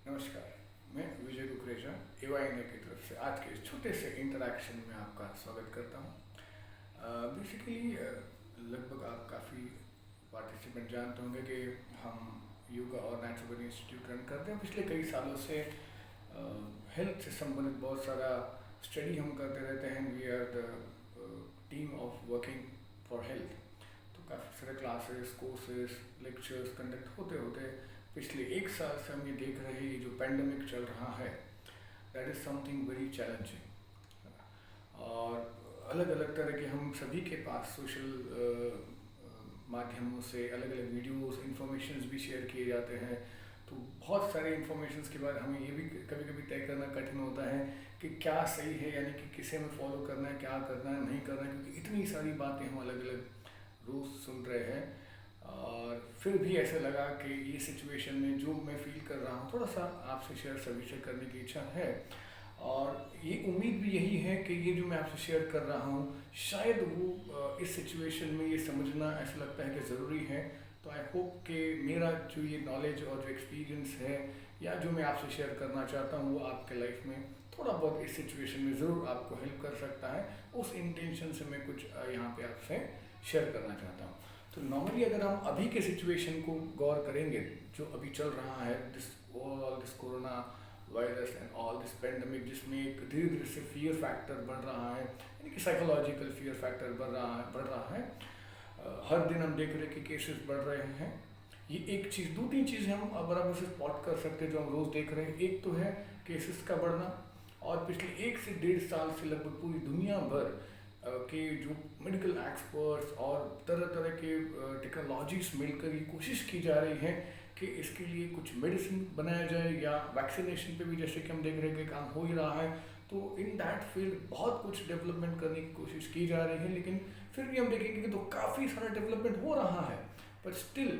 नमस्कार। मैं विजय कुकरेजा एवाईने की तरफ से आज के इस छोटे से इंटरैक्शन में आपका स्वागत करता हूँ। बेसिकली लगभग आप काफ़ी पार्टिसिपेंट जानते होंगे कि हम योगा और नेचुरल इंस्टीट्यूट रन करते हैं। पिछले कई सालों से हेल्थ से संबंधित बहुत सारा स्टडी हम करते रहते हैं। We are the team of working for health. तो काफ़ी सारे क्लासेस, कोर्सेज, लेक्चर्स कंडक्ट होते होते पिछले एक साल से हम ये देख रहे हैं, ये जो पैंडमिक चल रहा है, that is something very challenging. और अलग अलग तरह के हम सभी के पास सोशल माध्यमों से अलग अलग वीडियोस, इंफॉर्मेशंस भी शेयर किए जाते हैं। तो बहुत सारे इंफॉर्मेशंस के बाद हमें ये भी कभी कभी तय करना कठिन होता है कि क्या सही है, यानी कि किसे हमें फॉलो करना है, क्या करना है, नहीं करना है, क्योंकि इतनी सारी बातें हम अलग अलग रोज़ सुन रहे हैं। और फिर भी ऐसा लगा कि ये सिचुएशन में जो मैं फील कर रहा हूँ, थोड़ा सा आपसे शेयर करने की इच्छा है। और ये उम्मीद भी यही है कि ये जो मैं आपसे शेयर कर रहा हूँ, शायद वो इस सिचुएशन में ये समझना ऐसा लगता है कि ज़रूरी है। तो आई होप कि मेरा जो ये नॉलेज और जो एक्सपीरियंस है या जो मैं आपसे शेयर करना चाहता हूँ, वो आपके लाइफ में थोड़ा बहुत इस सिचुएशन में ज़रूर आपको हेल्प कर सकता है। उस इंटेंशन से मैं कुछ यहाँ पे आपसे शेयर करना चाहता हूँ। तो नॉर्मली अगर हम अभी के सिचुएशन को गौर करेंगे, जो अभी चल रहा है, this corona virus and all this pandemic, जिसमें एक धीरे धीरे से फियर फैक्टर बढ़ रहा है, यानी कि साइकोलॉजिकल फियर फैक्टर बढ़ रहा है। हर दिन हम देख रहे हैं कि केसेस बढ़ रहे हैं। ये एक चीज़, दो तीन चीज़ें हम बराबर से स्पॉट कर सकते हैं जो हम रोज़ देख रहे हैं। एक तो है केसेस का बढ़ना, और पिछले 1 से 1.5 साल से लगभग पूरी दुनिया भर के जो मेडिकल एक्सपर्ट्स और तरह तरह के टेक्नोलॉजीज मिलकर ये कोशिश की जा रही है कि इसके लिए कुछ मेडिसिन बनाया जाए, या वैक्सीनेशन पे भी जैसे कि हम देख रहे हैं कि काम हो ही रहा है। तो इन दैट फील्ड बहुत कुछ डेवलपमेंट करने की कोशिश की जा रही है, लेकिन फिर भी हम देखेंगे कि तो काफ़ी सारा डेवलपमेंट हो रहा है, पर still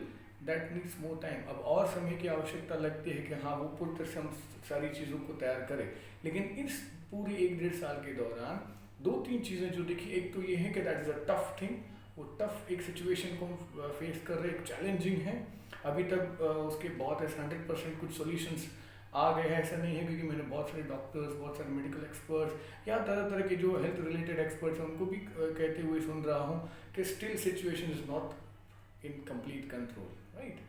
that needs more time. अब और समय की आवश्यकता लगती है कि हाँ, वो पूरी तरह से हम सारी चीज़ों को तैयार करें। लेकिन इस पूरे 1-1.5 साल के दौरान दो तीन चीज़ें जो देखी, एक तो ये है कि that is a tough thing. वो टफ एक सिचुएशन को हम फेस कर रहे, एक चैलेंजिंग है। अभी तक उसके बहुत ऐसे 100% कुछ सॉल्यूशंस आ गए हैं, ऐसा नहीं है, क्योंकि मैंने बहुत सारे डॉक्टर्स, बहुत सारे मेडिकल एक्सपर्ट्स या तरह तरह के जो हेल्थ रिलेटेड एक्सपर्ट्स हैं उनको भी कहते हुए सुन रहा हूँ कि still situation is not in complete control, right.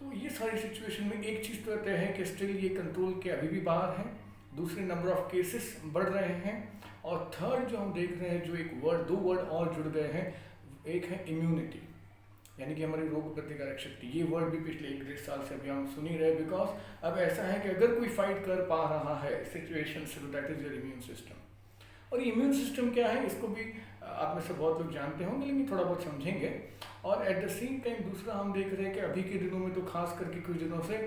तो ये सारी सिचुएशन में एक चीज़ तो तय है कि स्टिल ये कंट्रोल के अभी भी बाहर है। दूसरे, नंबर ऑफ केसेस बढ़ रहे हैं। और थर्ड जो हम देख रहे हैं, जो एक वर्ड, दो वर्ड और जुड़ गए हैं, एक है इम्यूनिटी, यानी कि हमारी रोग प्रतिकारक शक्ति। ये वर्ड भी पिछले 1-1.5 साल से अभी हम सुन ही रहे, बिकॉज अब ऐसा है कि अगर कोई फाइट कर पा रहा है सिचुएशन से, तो that is your immune system. और इम्यून सिस्टम क्या है, इसको भी आप में से बहुत लोग जानते होंगे, लेकिन थोड़ा बहुत समझेंगे। और एट द सेम टाइम दूसरा हम देख रहे हैं कि अभी के दिनों में तो खास करके कुछ दिनों से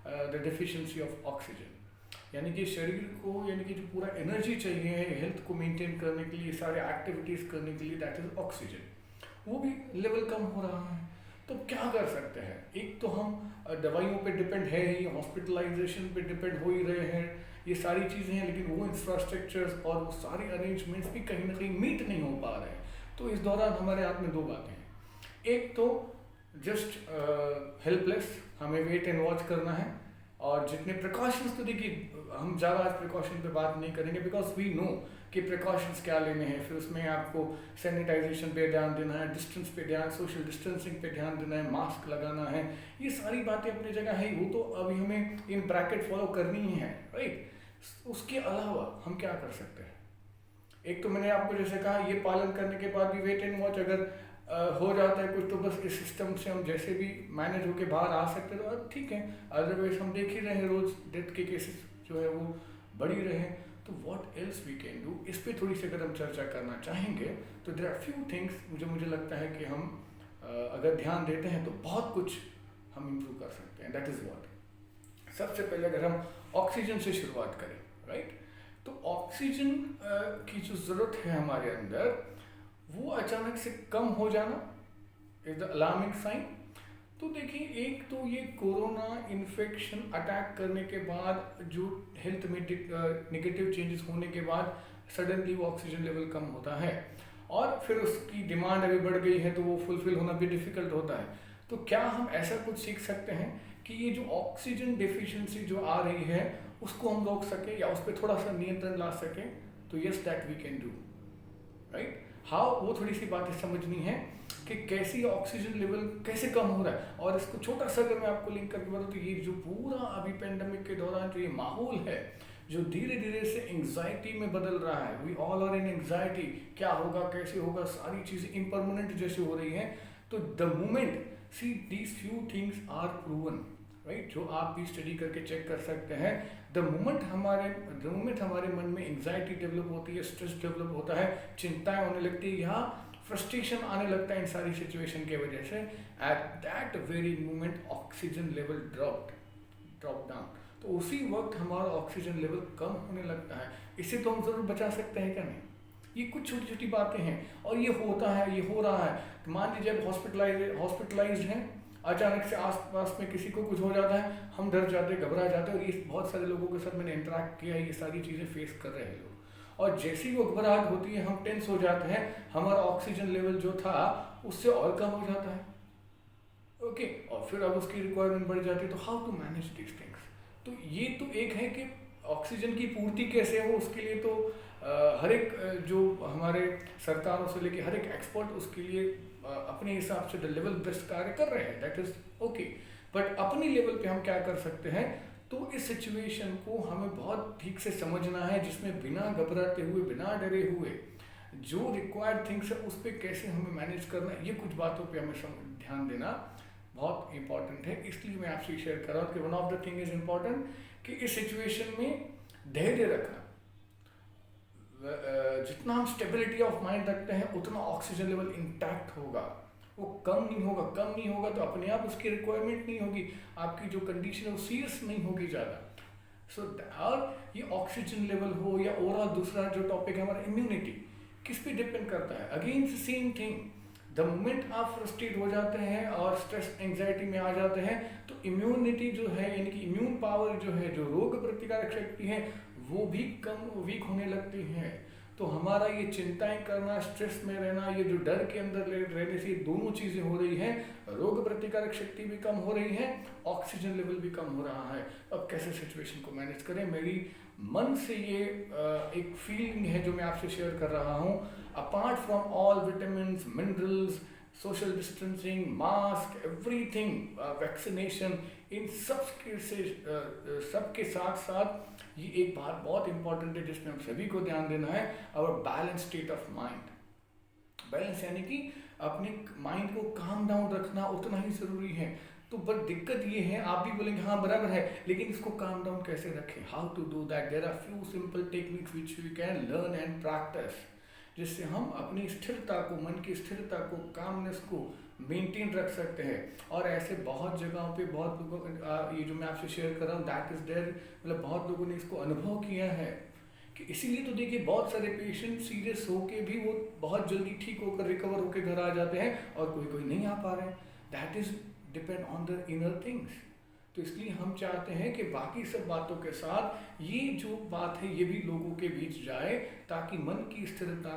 द डेफिशिएंसी ऑफ ऑक्सीजन, यानी कि शरीर को, यानी कि जो पूरा एनर्जी चाहिए है हेल्थ को मेंटेन करने के लिए, सारे एक्टिविटीज़ करने के लिए, दैट इज ऑक्सीजन, वो भी लेवल कम हो रहा है। तो क्या कर सकते हैं? एक तो हम दवाइयों पे डिपेंड है ही, हॉस्पिटलाइजेशन पे डिपेंड हो ही रहे हैं, ये सारी चीज़ें हैं, लेकिन वो इंफ्रास्ट्रक्चर्स और वो सारे अरेंजमेंट्स भी कहीं ना कहीं मीट नहीं हो पा रहे हैं। तो इस दौरान हमारे हाथ में दो बातें हैं। एक तो जस्ट हेल्पलेस, हमें वेट एंड वॉच करना है। और जितने प्रिकॉशंस, तो देखिए हम ज़्यादा आज प्रिकॉशन पे बात नहीं करेंगे, बिकॉज वी नो कि प्रिकॉशंस क्या लेने हैं। फिर उसमें आपको सैनिटाइजेशन पे ध्यान देना है, डिस्टेंस पे ध्यान, सोशल डिस्टेंसिंग पे ध्यान देना है, मास्क लगाना है, ये सारी बातें अपनी जगह है, वो तो अभी हमें इन ब्रैकेट फॉलो करनी ही है, राइट। उसके अलावा हम क्या कर सकते हैं? एक तो मैंने आपको जैसे कहा, ये पालन करने के बाद भी वेट एंड वॉच अगर हो जाता है कुछ, तो बस इस सिस्टम से हम जैसे भी मैनेज होके बाहर आ सकते हैं, तो ठीक है। अदरवाइज हम देख ही रहे हैं रोज डेथ के केसेस जो है वो बढ़ ही रहे हैं। तो what else we can do, इस पे थोड़ी सी अगर हम चर्चा करना चाहेंगे, तो देयर आर फ्यू थिंग्स मुझे लगता है कि हम अगर ध्यान देते हैं तो बहुत कुछ हम इम्प्रूव कर सकते हैं। That is what. सबसे पहले अगर हम ऑक्सीजन से शुरुआत करें, राइट, तो ऑक्सीजन की जो ज़रूरत है हमारे अंदर, वो अचानक से कम हो जाना इज द अलार्मिंग साइन। तो देखिए, एक तो ये कोरोना इन्फेक्शन अटैक करने के बाद जो हेल्थ में नेगेटिव चेंजेस होने के बाद सडनली वो ऑक्सीजन लेवल कम होता है, और फिर उसकी डिमांड अभी बढ़ गई है, तो वो फुलफिल होना भी डिफिकल्ट होता है। तो क्या हम ऐसा कुछ सीख सकते हैं कि ये जो ऑक्सीजन डिफिशिएंसी जो आ रही है उसको हम रोक सकें या उस पर थोड़ा सा नियंत्रण ला सकें, तो yes that we can do, right. How, वो थोड़ी सी बातें समझनी है कि कैसी ऑक्सीजन लेवल कैसे कम हो रहा है। और इसको छोटा सा अगर मैं आपको लिंक करके बताऊँ तो ये जो पूरा अभी पेंडेमिक के दौरान जो ये माहौल है जो धीरे धीरे से एंग्जाइटी में बदल रहा है, we all are in anxiety, क्या होगा कैसे होगा, सारी चीज़ें इम्परमानेंट जैसे हो रही हैं। तो the moment see these few things are proven, right, जो आप भी स्टडी करके चेक कर सकते हैं। द मोमेंट हमारे मन में एंग्जाइटी डेवलप होती है, स्ट्रेस डेवलप होता है, चिंताएं होने लगती है, यहाँ फ्रस्ट्रेशन आने लगता है इन सारी सिचुएशन के वजह से, at that very moment oxygen level drop down. तो उसी वक्त हमारा ऑक्सीजन लेवल कम होने लगता है। इसे तो हम जरूर बचा सकते हैं क्या नहीं। ये कुछ छोटी छोटी बातें हैं और ये होता है, ये हो रहा है। तो मान लीजिए जब हॉस्पिटलाइज्ड हैं, अचानक से आसपास में किसी को कुछ हो जाता है, हम डर जाते, घबरा जाते हैं। और ये बहुत सारे लोगों के साथ मैंने इंटरेक्ट किया है, ये सारी चीज़ें फेस कर रहे हैं लोग। और जैसे ही वो घबराहट होती है, हम टेंस हो जाते हैं, हमारा ऑक्सीजन लेवल जो था उससे और कम हो जाता है, ओके। और फिर अब उसकी रिक्वायरमेंट बढ़ जाती है। तो how to manage this things, तो ये तो एक है कि ऑक्सीजन की पूर्ति कैसे हो, उसके लिए तो हर एक जो हमारे सरकारों से लेके हर एक एक्सपर्ट उसके लिए अपने हिसाब से द लेवल बेस्ट कार्य कर रहे हैं, दैट इज ओके। बट अपनी लेवल पे हम क्या कर सकते हैं, तो इस सिचुएशन को हमें बहुत ठीक से समझना है, जिसमें बिना घबराते हुए, बिना डरे हुए जो रिक्वायर्ड थिंग्स है उस पर कैसे हमें मैनेज करना है, ये कुछ बातों पे हमें ध्यान देना बहुत इंपॉर्टेंट है। इसलिए मैं आपसे शेयर कर रहा हूँ कि one of the thing is important कि इस सिचुएशन में धैर्य रखना। जितना हम स्टेबिलिटी ऑफ माइंड रखते हैं उतना ऑक्सीजन लेवल इंटैक्ट होगा, वो कम नहीं होगा तो अपने आप उसकी रिक्वायरमेंट नहीं होगी, आपकी जो कंडीशन है वो सीरियस नहीं होगी ज़्यादा। सो और ये ऑक्सीजन लेवल हो या ओवरऑल दूसरा जो टॉपिक है हमारा इम्यूनिटी, किस पे डिपेंड करता है, again same thing. The moment आप फ्रस्ट्रेट हो जाते हैं और स्ट्रेस एंग्जाइटी में आ जाते हैं, तो इम्यूनिटी जो है यानी कि इम्यून पावर जो है, जो रोग प्रतिकारक शक्ति है, वो भी वीक होने लगती है। तो हमारा ये चिंताएं करना, स्ट्रेस में रहना, ये जो डर के अंदर रहने से दोनों चीज़ें हो रही हैं, रोग प्रतिकारक शक्ति भी कम हो रही है, ऑक्सीजन लेवल भी कम हो रहा है। अब कैसे सिचुएशन को मैनेज करें, मेरी मन से ये एक फीलिंग है जो मैं आपसे शेयर कर रहा हूँ। Apart from all vitamins, minerals, social distancing, mask, everything, vaccination, इन सबके साथ साथ ये एक बात बहुत इंपॉर्टेंट है जिसमें हम सभी को ध्यान देना है, our balance state of mind. Balance यानी कि अपने माइंड को काम डाउन रखना उतना ही ज़रूरी है। तो बट दिक्कत ये है, आप भी बोलेंगे हाँ बराबर है, लेकिन इसको काम डाउन कैसे रखें, how to do that. There are few simple techniques which we can learn and practice, जिससे हम अपनी स्थिरता को, मन की स्थिरता को, कामनेस को मेंटेन रख सकते हैं। और ऐसे बहुत जगहों पे बहुत लोगों, ये जो मैं आपसे शेयर कर रहा हूँ दैट इज़ देयर, मतलब बहुत लोगों ने इसको अनुभव किया है कि इसीलिए तो देखिए बहुत सारे पेशेंट सीरियस होके भी वो बहुत जल्दी ठीक होकर रिकवर होकर घर आ जाते हैं और कोई कोई नहीं आ पा रहे हैं। That is depend on the inner things. तो इसलिए हम चाहते हैं कि बाकी सब बातों के साथ ये जो बात है ये भी लोगों के बीच जाए, ताकि मन की स्थिरता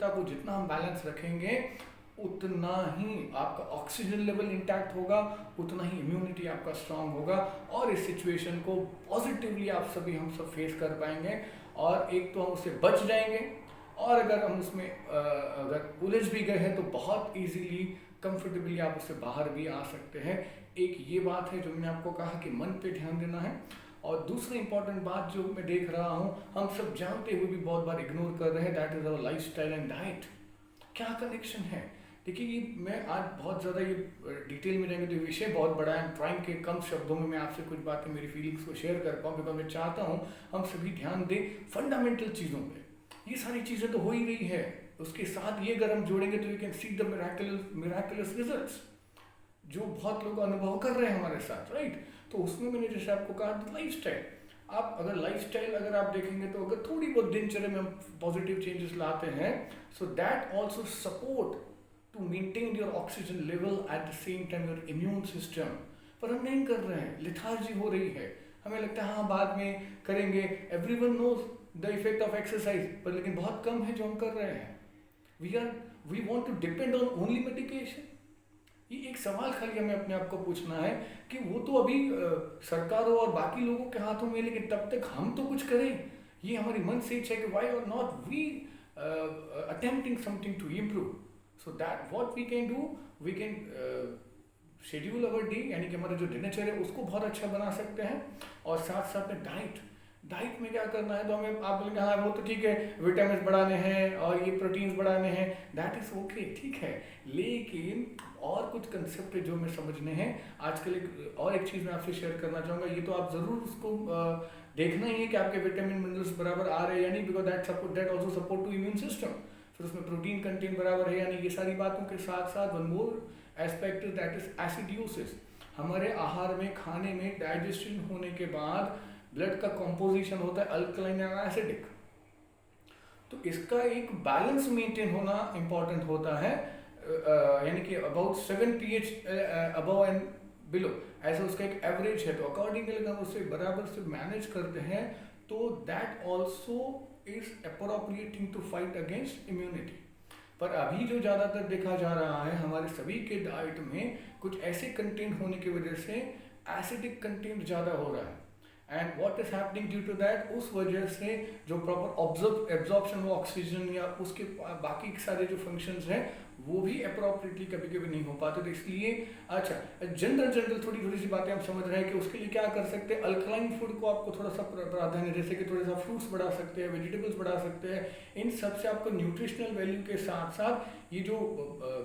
को जितना हम बैलेंस रखेंगे उतना ही आपका ऑक्सीजन लेवल इंटैक्ट होगा, उतना ही इम्यूनिटी आपका स्ट्रांग होगा और इस सिचुएशन को पॉजिटिवली हम सब फेस कर पाएंगे। और एक तो हम उससे बच जाएंगे, और अगर हम उसमें अगर उलझ भी गए हैं तो बहुत इजीली कंफर्टेबली आप उससे बाहर भी आ सकते हैं। एक ये बात है जो मैंने आपको कहा कि मन पे ध्यान देना है। और दूसरी इंपॉर्टेंट बात जो मैं देख रहा हूँ, हम सब जानते हुए भी बहुत बार इग्नोर कर रहे हैं, that is our lifestyle and diet. क्या कनेक्शन है? देखिए, ये मैं आज बहुत ज़्यादा ये डिटेल में जाएंगे तो विषय बहुत बड़ा है। ट्राइंग के कम शब्दों में मैं आपसे कुछ बातें, मेरी फीलिंग्स को शेयर कर पाऊँ, बिकॉज मैं चाहता हूँ हम सभी ध्यान दें फंडामेंटल चीज़ों पे। ये सारी चीज़ें तो हो ही रही है, उसके साथ ये अगर हम जोड़ेंगे तो you can see the miraculous results जो बहुत लोग अनुभव कर रहे हैं हमारे साथ, राइट। तो उसमें मैंने जैसे आपको कहा लाइफस्टाइल, आप अगर लाइफस्टाइल अगर आप देखेंगे तो अगर थोड़ी बहुत दिनचर्या में हम पॉजिटिव चेंजेस लाते हैं, so that also support to maintain your oxygen level at the same time your immune system. पर हम नहीं कर रहे हैं, लिथार्जी हो रही है, हमें लगता है हाँ बाद में करेंगे। Everyone knows the effect of exercise, पर लेकिन बहुत कम है जो हम कर रहे हैं। We want to depend on only medication, ये एक सवाल खाली हमें अपने आप को पूछना है कि वो तो अभी सरकारों और बाकी लोगों के हाथों में है, लेकिन तब तक हम तो कुछ करें। ये हमारी मन से इच्छा है कि why are not we attempting something to improve. So that what we can do, we can schedule our day, यानी कि हमारा जो दिनचर्या है उसको बहुत अच्छा बना सकते हैं। और साथ साथ में डाइट, डाइट में क्या करना है, तो हमें आप बोलेंगे हाँ वो तो ठीक है, विटामिन बढ़ाने हैं और ये प्रोटीन्स बढ़ाने हैं, दैट इज़ ओके, ठीक है। लेकिन और कुछ कंसेप्ट है जो हमें समझने हैं। आजकल एक चीज़ मैं आपसे शेयर करना चाहूँगा, ये तो आप ज़रूर उसको देखना ही है कि आपके विटामिन मिनरल्स बराबर आ रहे हैं या नहीं, because that also support to immune system. फिर उसमें प्रोटीन कंटेंट बराबर है या नहीं, ये सारी बातों के साथ साथ one more aspect is that is acidosis. हमारे आहार में, खाने में डाइजेशन होने के बाद ब्लड का कॉम्पोजिशन होता है अल्कलाइन एंड एसिडिक। तो इसका एक बैलेंस मेंटेन होना इंपॉर्टेंट होता है, यानी कि about 7 pH above and below, ऐसा उसका एक एवरेज है। तो अकॉर्डिंगली अगर हम उससे बराबर से मैनेज करते हैं तो that also is appropriating to fight against immunity. पर अभी जो ज़्यादातर देखा जा रहा है हमारे सभी के डाइट में, कुछ ऐसे कंटेंट होने की वजह से एसिडिक कंटेंट ज़्यादा हो रहा है। And what is happening due to that, उस वजह से जो प्रॉपर एब्जॉर्प्शन ऑक्सीजन या उसके बाकी सारे जो फंक्शंस हैं वो भी अप्रोप्रिएटली कभी कभी नहीं हो पाते। तो इसलिए अच्छा जनरल थोड़ी सी बातें हम समझ रहे हैं कि उसके लिए क्या कर सकते हैं। अल्कलाइन फूड को आपको थोड़ा सा प्राधान्य, जैसे कि थोड़ा सा फ्रूट्स बढ़ा सकते हैं, वेजिटेबल्स बढ़ा सकते हैं। इन सब से आपको न्यूट्रिशनल वैल्यू के साथ साथ ये जो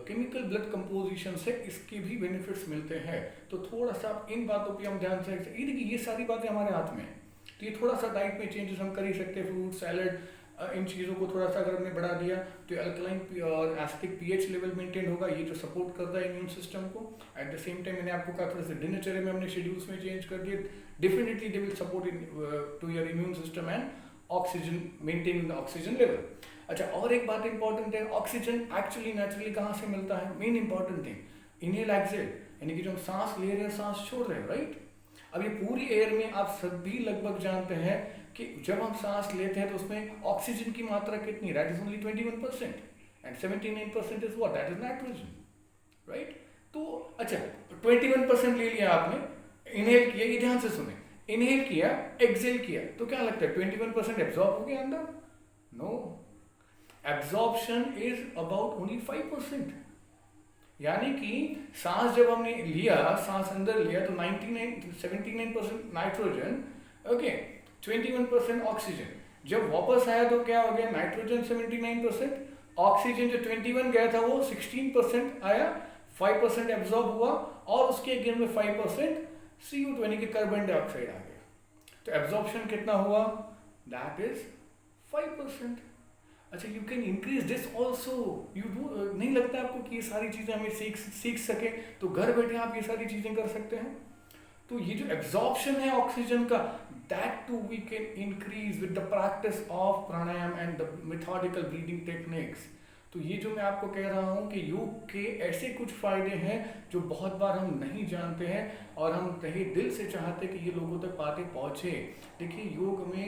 केमिकल ब्लड कंपोजिशन है इसके भी बेनिफिट्स मिलते हैं। तो थोड़ा सा आप इन बातों पर हम ध्यान से, ये देखिए ये सारी बातें हमारे हाथ में है। तो ये थोड़ा सा डाइट में चेंजेस हम कर ही सकते हैं, फ्रूट सैलड, इन चीज़ों को थोड़ा सा अगर हमने बढ़ा दिया तो अल्कलाइन और एसिडिक पीएच लेवल मेंटेन होगा, ये जो सपोर्ट करता है इम्यून सिस्टम को। एट द सेम टाइम मैंने आपको कहा थोड़ा सा दिनचर्या में हमने शेड्यूल्स में चेंज कर दिए, definitely they will support in to your immune system and oxygen, maintaining the oxygen level. अच्छा, और एक बात इंपॉर्टेंट है, ऑक्सीजन एक्चुअली नेचुरली कहाँ से मिलता है, main important thing inhale exhale, यानी कि जो हम सांस ले रहे हैं सांस छोड़ रहे हैं, राइट। अब ये पूरी एयर में आप सभी लगभग जानते हैं कि जब हम सांस लेते हैं तो उसमें ऑक्सीजन की मात्रा कितनी, that is only 21% and 79% is what, that is nitrogen, right. तो अच्छा 21% ले लिया आपने, इनहेल किया, ये ध्यान से सुने, इनहेल किया एक्सहेल किया, तो क्या लगता है 21% एब्जॉर्ब हो गया अंदर? No, absorption is about only 5%। यानी कि सांस जब हमने लिया, सांस अंदर लिया तो 79% नाइट्रोजन, ओके, 21% ऑक्सीजन। जब वापस आया तो क्या हो गया, नाइट्रोजन 79%, ऑक्सीजन जो 21 गया था वो 16% आया, 5% एब्जॉर्ब हुआ और उसके अगेन में 5% CO2 यानी कि कार्बन डाइऑक्साइड आ गया। तो एब्जॉर्प्शन कितना हुआ, दैट इज 5%। अच्छा, you can increase this also, you do, नहीं लगता आपको कि ये सारी चीज़ें हमें सीख सके, तो घर बैठे आप ये सारी चीज़ें कर सकते हैं। तो ये जो एब्जॉर्प्शन है ऑक्सीजन का, that too we can increase with the practice of pranayama and the methodical breathing techniques. तो ये जो मैं आपको कह रहा हूँ कि योग के ऐसे कुछ फायदे हैं जो बहुत बार हम नहीं जानते हैं और हम तहे दिल से चाहते हैं कि ये लोगों तक बातें पहुँचे। देखिए योग में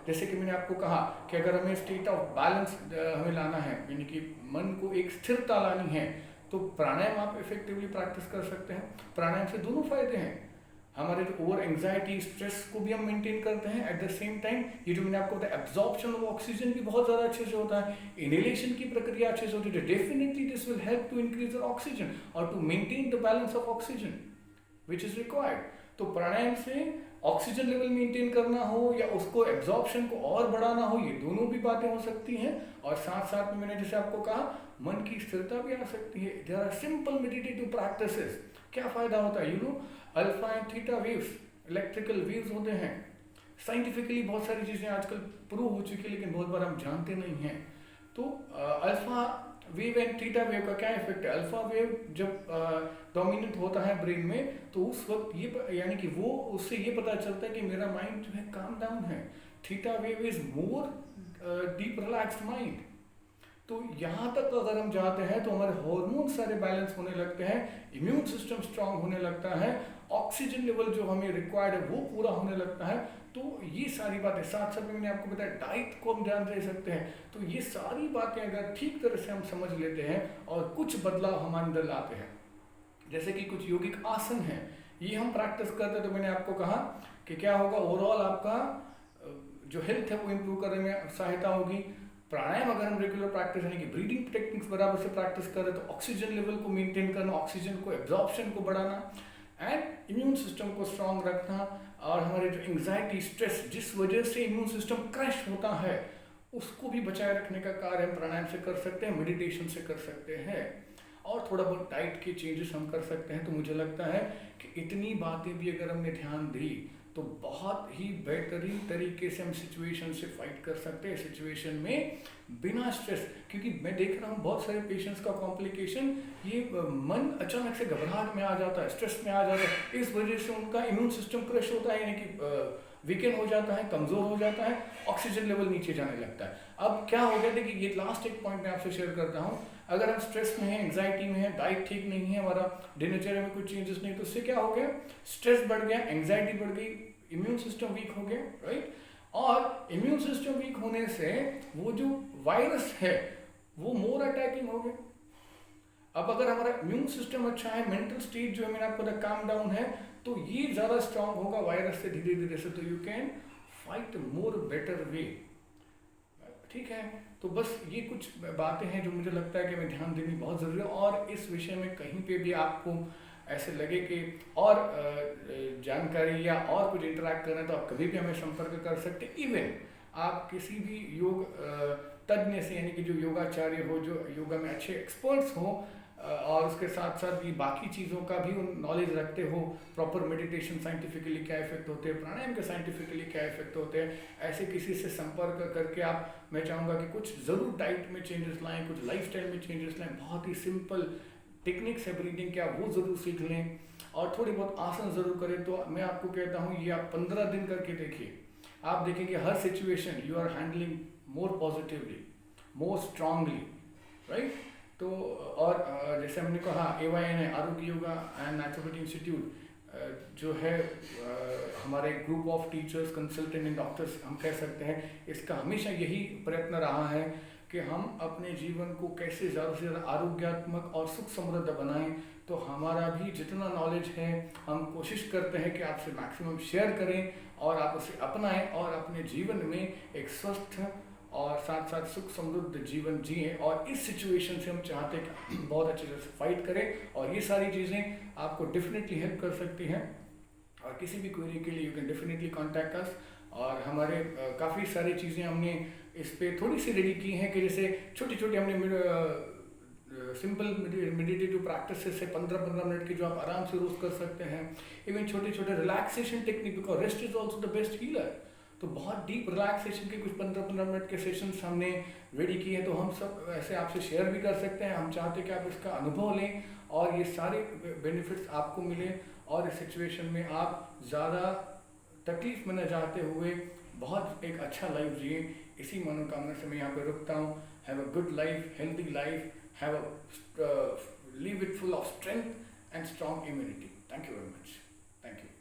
जैसे कि मैंने आपको कहा कि अगर हमें स्टेट ऑफ बैलेंस हमें लाना है, यानी कि मन को एक स्थिरता लानी है, तो प्राणायाम आप इफेक्टिवली प्रैक्टिस कर सकते हैं। प्राणायाम से दोनों फायदे हैं, हमारे जो ओवर एंजाइटी स्ट्रेस को भी हम मेंटेन करते हैं, एट द सेम टाइम ये जो मैंने आपको बताया एब्जॉर्प्शन ऑफ ऑक्सीजन भी बहुत ज़्यादा अच्छे से होता है, इनहेलेशन की प्रक्रिया अच्छे से होती है। Definitely this will help to increase the oxygen और to maintain the balance of oxygen which is required. तो प्राणायाम से ऑक्सीजन लेवल मेंटेन करना हो या उसको एब्जॉर्प्शन को और बढ़ाना हो, ये दोनों भी बातें हो सकती हैं। और साथ साथ में मैंने जैसे आपको कहा मन की स्थिरता भी आ सकती है। There are simple meditative practices. क्या फायदा होता है, you know, alpha and theta waves, electrical waves होते हैं। साइंटिफिकली बहुत सारी चीज़ें आजकल प्रूव हो चुकी है, लेकिन बहुत बार हम जानते नहीं हैं। तो alpha wave and theta wave का क्या इफेक्ट है, अल्फा वेव जब डोमिनेंट होता है ब्रेन में तो उस वक्त ये यानी कि वो उससे ये पता चलता है कि मेरा माइंड जो है काम डाउन है। Theta wave is more deep relaxed mind. तो यहाँ तक अगर हम जाते हैं तो हमारे हार्मोन सारे बैलेंस होने लगते हैं, इम्यून सिस्टम स्ट्रांग होने लगता है, ऑक्सीजन लेवल जो हमें रिक्वायर्ड है वो पूरा होने लगता है। तो ये सारी बातें साथ साथ में मैंने आपको बताया डाइट को हम ध्यान दे सकते हैं। तो ये सारी बातें अगर ठीक तरह से हम समझ लेते हैं और कुछ बदलाव हमारे अंदर लाते हैं जैसे कि कुछ योगिक आसन है, ये हम प्रैक्टिस करते हैं तो मैंने आपको कहा कि क्या होगा, ओवरऑल आपका जो हेल्थ है वो इम्प्रूव करने में सहायता होगी। प्राणायाम अगर हम रेगुलर प्रैक्टिस यानी कि ब्रीदिंग टेक्निक्स बराबर से प्रैक्टिस करें तो ऑक्सीजन लेवल को मेंटेन करना, ऑक्सीजन को एब्जॉर्प्शन को बढ़ाना एंड इम्यून सिस्टम को स्ट्रांग रखना, और हमारे जो एंग्जाइटी स्ट्रेस जिस वजह से इम्यून सिस्टम क्रैश होता है उसको भी बचाए रखने का कार्य हम प्राणायाम से कर सकते हैं, मेडिटेशन से कर सकते हैं, और थोड़ा बहुत डाइट के चेंजेस हम कर सकते हैं। तो मुझे लगता है कि इतनी बातें भी अगर हमने ध्यान दी तो बहुत ही बेहतरीन तरीके से हम सिचुएशन से फाइट कर सकते हैं, सिचुएशन में बिना स्ट्रेस। क्योंकि मैं देख रहा हूँ बहुत सारे पेशेंट्स का कॉम्प्लिकेशन ये मन अचानक से घबराहट में आ जाता है, स्ट्रेस में आ जाता है, इस वजह से उनका इम्यून सिस्टम क्रैश होता है, यानी कि वीकेंड हो जाता है, कमज़ोर हो जाता है, ऑक्सीजन लेवल नीचे जाने लगता है। अब क्या हो गया, देखिए ये लास्ट एक पॉइंट मैं आपसे शेयर करता हूँ, अगर हम स्ट्रेस में हैं, एंग्जाइटी में है, डाइट ठीक नहीं है, हमारा दिनचर्या में कुछ चेंजेस नहीं, तो उससे क्या हो गया, स्ट्रेस बढ़ गया, एंग्जाइटी बढ़ गई, इम्यून सिस्टम वीक हो गया, राइट। और इम्यून सिस्टम वीक होने से वो जो वायरस है वो मोर अटैकिंग हो गया। अब अगर हमारा इम्यून सिस्टम अच्छा है, मेंटल स्टेट जो है मैंने आपको बताया काम डाउन है, तो ये ज़्यादा स्ट्रांग होगा वायरस से धीरे धीरे से, तो you can fight more better way, ठीक है। तो बस ये कुछ बातें हैं जो मुझे लगता है कि हमें ध्यान देनी बहुत ज़रूरी है, और इस विषय में कहीं पे भी आपको ऐसे लगे कि और जानकारी या और कुछ इंटरेक्ट करना है तो आप कभी भी हमें संपर्क कर सकते हैं। इवन आप किसी भी योग तज्ञ से, यानी कि जो योगाचार्य हो, जो योगा में अच्छे एक्सपर्ट्स हो, और उसके साथ साथ भी बाकी चीज़ों का भी नॉलेज रखते हो, प्रॉपर मेडिटेशन साइंटिफिकली क्या इफेक्ट होते हैं, प्राणायाम के साइंटिफिकली क्या इफेक्ट होते हैं, ऐसे किसी से संपर्क करके आप, मैं चाहूँगा कि कुछ ज़रूर डाइट में चेंजेस लाएं, कुछ लाइफस्टाइल में चेंजेस लाएं, बहुत ही सिंपल टेक्निक्स है ब्रीदिंग के, आप वो ज़रूर सीख लें, और थोड़ी बहुत आसन ज़रूर करें। तो मैं आपको कहता हूँ ये आप 15 दिन करके देखिए, आप देखेंगे हर situation you are handling more positively, more strongly, right. तो और जैसे हमने कहा AYN है, आरोग्य योगा एंड नेचुरोपैथी इंस्टीट्यूट जो है, हमारे group of teachers, consultant and doctors हम कह सकते हैं, इसका हमेशा यही प्रयत्न रहा है कि हम अपने जीवन को कैसे ज़्यादा से ज़्यादा आरोग्यात्मक और सुख समृद्ध बनाएं। तो हमारा भी जितना नॉलेज है हम कोशिश करते हैं कि आपसे मैक्सिमम शेयर करें और आप उसे अपनाएं और अपने जीवन में एक स्वस्थ और साथ साथ सुख समृद्ध जीवन जिएं। और इस सिचुएशन से हम चाहते हैं कि बहुत अच्छे से फाइट करें, और ये सारी चीज़ें आपको डेफिनेटली हेल्प कर सकती हैं। और किसी भी क्वेरी के लिए you can definitely contact us, और हमारे काफ़ी सारी चीज़ें हमने इस पे थोड़ी सी रेडी की हैं कि जैसे छोटी छोटी हमने सिंपल मेडिटेटिव प्रैक्टिस से 15-15 मिनट की जो आप आराम से रोज़ कर सकते हैं। इवन छोटे छोटे relaxation technique, because rest is also the best healer. तो बहुत डीप रिलैक्सेशन के कुछ 15-15 मिनट के सेशंस हमने रेडी किए हैं, तो हम सब ऐसे आपसे शेयर भी कर सकते हैं। हम चाहते हैं कि आप इसका अनुभव लें और ये सारे बेनिफिट्स आपको मिले, और इस सिचुएशन में आप ज़्यादा तकलीफ में न जाते हुए बहुत एक अच्छा लाइफ जिए। इसी मनोकामना से मैं यहाँ पर रुकता हूँ। Have a good life, healthy life, have a live it full of strength and strong immunity. Thank you very much. Thank you.